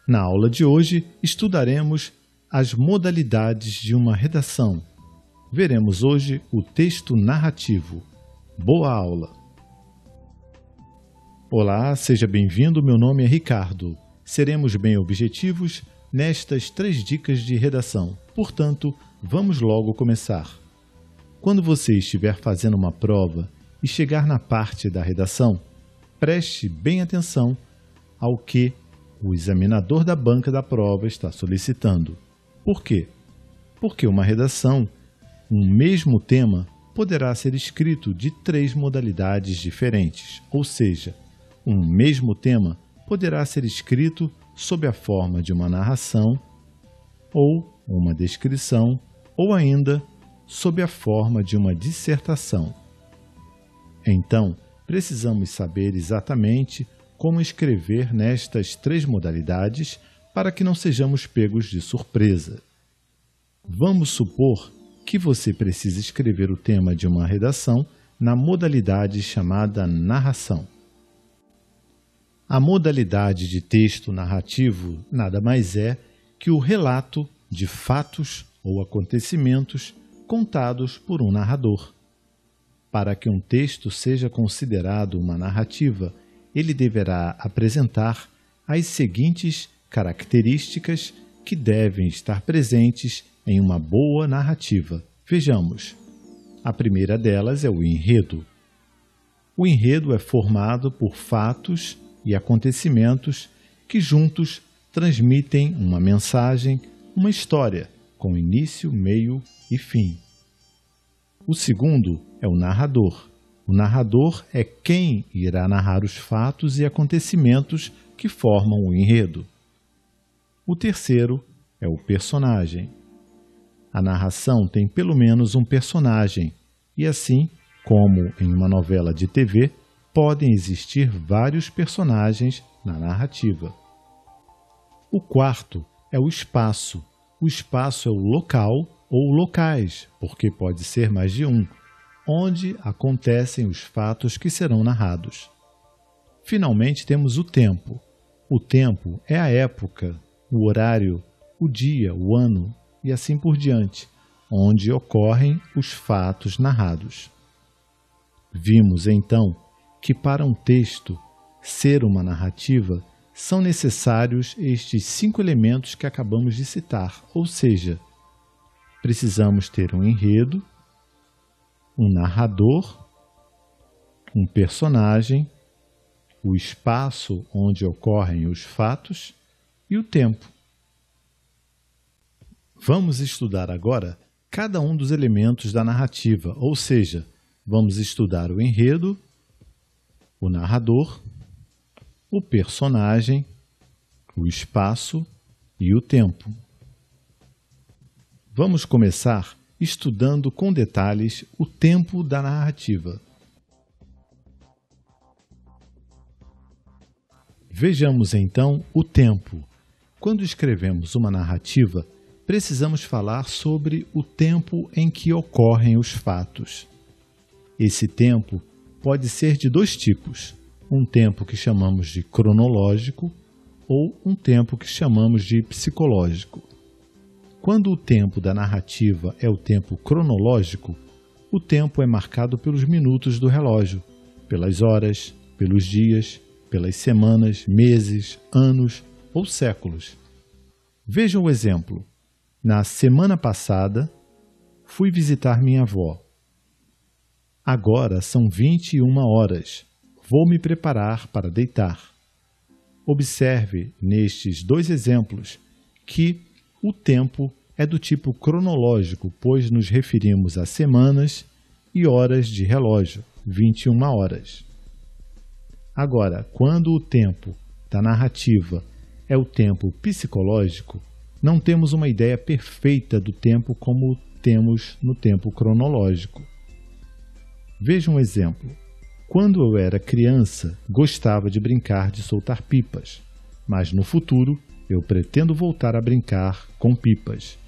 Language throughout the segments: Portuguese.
Na aula de hoje, estudaremos as modalidades de uma redação. Veremos hoje o texto narrativo. Boa aula! Olá, seja bem-vindo. Meu nome é Ricardo. Seremos bem objetivos nestas 3 dicas de redação. Portanto, vamos logo começar. Quando você estiver fazendo uma prova e chegar na parte da redação, preste bem atenção ao que o examinador da banca da prova está solicitando. Por quê? Porque uma redação, um mesmo tema, poderá ser escrito de 3 modalidades diferentes, ou seja, um mesmo tema poderá ser escrito sob a forma de uma narração, ou uma descrição, ou ainda sob a forma de uma dissertação. Então, precisamos saber exatamente como escrever nestas 3 modalidades para que não sejamos pegos de surpresa. Vamos supor que você precisa escrever o tema de uma redação na modalidade chamada narração. A modalidade de texto narrativo nada mais é que o relato de fatos ou acontecimentos contados por um narrador. Para que um texto seja considerado uma narrativa, ele deverá apresentar as seguintes características que devem estar presentes em uma boa narrativa. Vejamos. A primeira delas é o enredo. O enredo é formado por fatos e acontecimentos que juntos transmitem uma mensagem, uma história, com início, meio e fim. O segundo é o narrador. O narrador é quem irá narrar os fatos e acontecimentos que formam o enredo. O terceiro é o personagem. A narração tem pelo menos um personagem, e assim, como em uma novela de TV, podem existir vários personagens na narrativa. O quarto é o espaço. O espaço é o local ou locais, porque pode ser mais de um, onde acontecem os fatos que serão narrados. Finalmente temos o tempo. O tempo é a época, o horário, o dia, o ano e assim por diante, onde ocorrem os fatos narrados. Vimos então que para um texto ser uma narrativa são necessários estes 5 elementos que acabamos de citar, ou seja, precisamos ter um enredo, um narrador, um personagem, o espaço onde ocorrem os fatos e o tempo. Vamos estudar agora cada um dos elementos da narrativa, ou seja, vamos estudar o enredo, o narrador, o personagem, o espaço e o tempo. Vamos começar estudando com detalhes o tempo da narrativa. Vejamos então o tempo. Quando escrevemos uma narrativa, precisamos falar sobre o tempo em que ocorrem os fatos. Esse tempo pode ser de 2 tipos, um tempo que chamamos de cronológico ou um tempo que chamamos de psicológico. Quando o tempo da narrativa é o tempo cronológico, o tempo é marcado pelos minutos do relógio, pelas horas, pelos dias, pelas semanas, meses, anos ou séculos. Vejam o exemplo. Na semana passada, fui visitar minha avó. Agora são 21 horas. Vou me preparar para deitar. Observe nestes 2 exemplos que o tempo é do tipo cronológico, pois nos referimos a semanas e horas de relógio, 21 horas. Agora, quando o tempo da narrativa é o tempo psicológico, não temos uma ideia perfeita do tempo como temos no tempo cronológico. Veja um exemplo. Quando eu era criança, gostava de brincar de soltar pipas, mas no futuro eu pretendo voltar a brincar com pipas.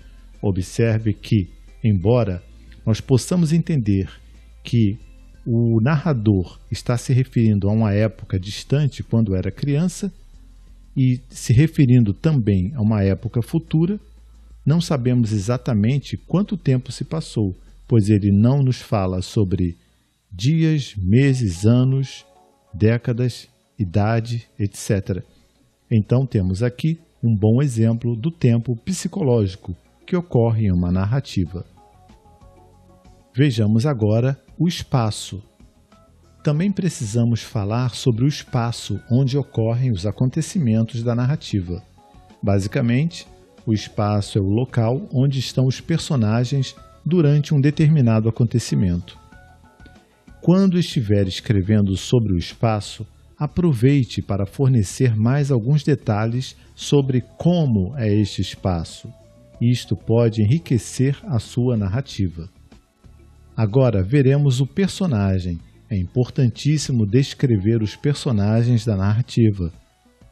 Observe que, embora nós possamos entender que o narrador está se referindo a uma época distante quando era criança, e se referindo também a uma época futura, não sabemos exatamente quanto tempo se passou, pois ele não nos fala sobre dias, meses, anos, décadas, idade, etc. Então temos aqui um bom exemplo do tempo psicológico que ocorre em uma narrativa. Vejamos agora o espaço. Também precisamos falar sobre o espaço onde ocorrem os acontecimentos da narrativa. Basicamente, o espaço é o local onde estão os personagens durante um determinado acontecimento. Quando estiver escrevendo sobre o espaço, aproveite para fornecer mais alguns detalhes sobre como é este espaço. Isto pode enriquecer a sua narrativa. Agora veremos o personagem. É importantíssimo descrever os personagens da narrativa.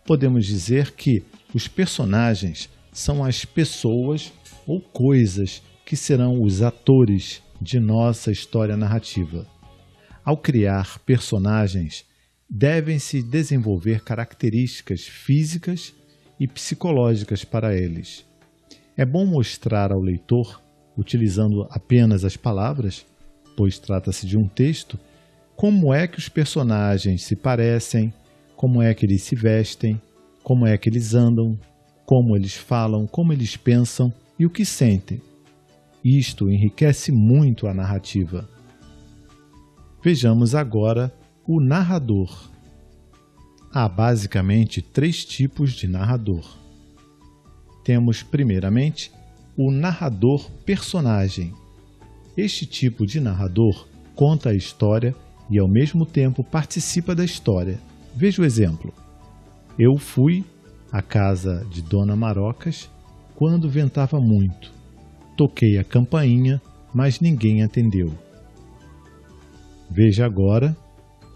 Podemos dizer que os personagens são as pessoas ou coisas que serão os atores de nossa história narrativa. Ao criar personagens, devem-se desenvolver características físicas e psicológicas para eles. É bom mostrar ao leitor, utilizando apenas as palavras, pois trata-se de um texto, como é que os personagens se parecem, como é que eles se vestem, como é que eles andam, como eles falam, como eles pensam e o que sentem. Isto enriquece muito a narrativa. Vejamos agora o narrador. Há basicamente 3 tipos de narrador. Temos, primeiramente, o narrador personagem. Este tipo de narrador conta a história e, ao mesmo tempo, participa da história. Veja o exemplo. Eu fui à casa de Dona Marocas quando ventava muito. Toquei a campainha, mas ninguém atendeu. Veja agora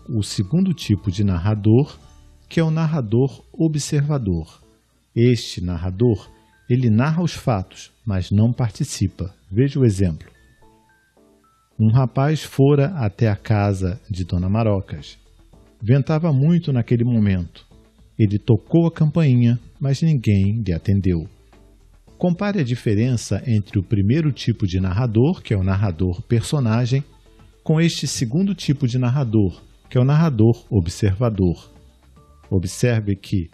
o segundo tipo de narrador, que é o narrador observador. Este narrador, ele narra os fatos, mas não participa. Veja o exemplo. Um rapaz fora até a casa de Dona Marocas. Ventava muito naquele momento. Ele tocou a campainha, mas ninguém lhe atendeu. Compare a diferença entre o primeiro tipo de narrador, que é o narrador personagem, com este segundo tipo de narrador, que é o narrador observador. Observe que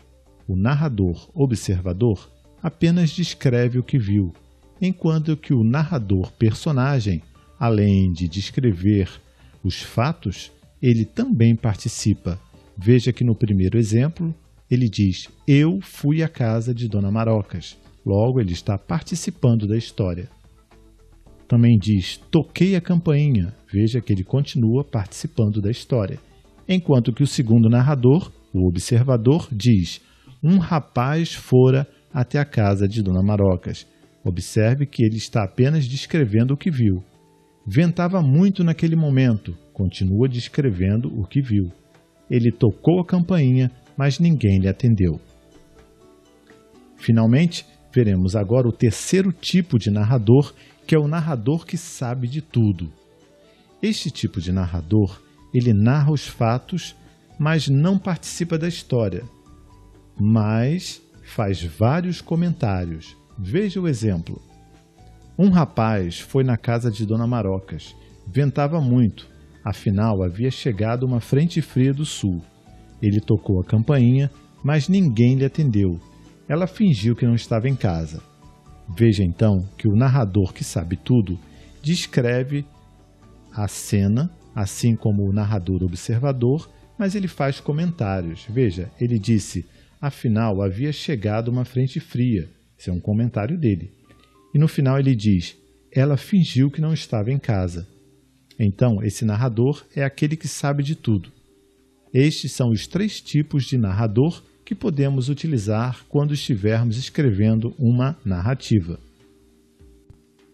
o narrador observador apenas descreve o que viu, enquanto que o narrador personagem, além de descrever os fatos, ele também participa. Veja que no primeiro exemplo, ele diz: eu fui à casa de Dona Marocas. Logo, ele está participando da história. Também diz: toquei a campainha. Veja que ele continua participando da história. Enquanto que o segundo narrador, o observador, diz: um rapaz fora até a casa de Dona Marocas. Observe que ele está apenas descrevendo o que viu. Ventava muito naquele momento. Continua descrevendo o que viu. Ele tocou a campainha, mas ninguém lhe atendeu. Finalmente, veremos agora o terceiro tipo de narrador, que é o narrador que sabe de tudo. Este tipo de narrador, ele narra os fatos, mas não participa da história, mas faz vários comentários. Veja o exemplo. Um rapaz foi na casa de Dona Marocas. Ventava muito, afinal havia chegado uma frente fria do sul. Ele tocou a campainha, mas ninguém lhe atendeu. Ela fingiu que não estava em casa. Veja então que o narrador que sabe tudo descreve a cena, assim como o narrador observador, mas ele faz comentários. Veja, ele disse: afinal havia chegado uma frente fria. Esse é um comentário dele. E no final ele diz: ela fingiu que não estava em casa. Então, esse narrador é aquele que sabe de tudo. Estes são os 3 tipos de narrador que podemos utilizar quando estivermos escrevendo uma narrativa.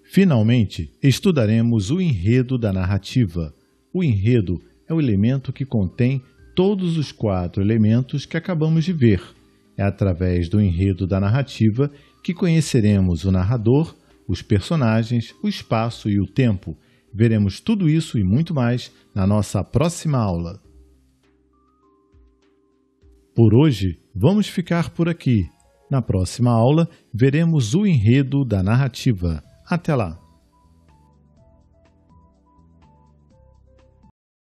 Finalmente, estudaremos o enredo da narrativa. O enredo é o elemento que contém todos os 4 elementos que acabamos de ver. É através do enredo da narrativa que conheceremos o narrador, os personagens, o espaço e o tempo. Veremos tudo isso e muito mais na nossa próxima aula. Por hoje, Vamos ficar por aqui. Na próxima aula, veremos o enredo da narrativa. Até lá!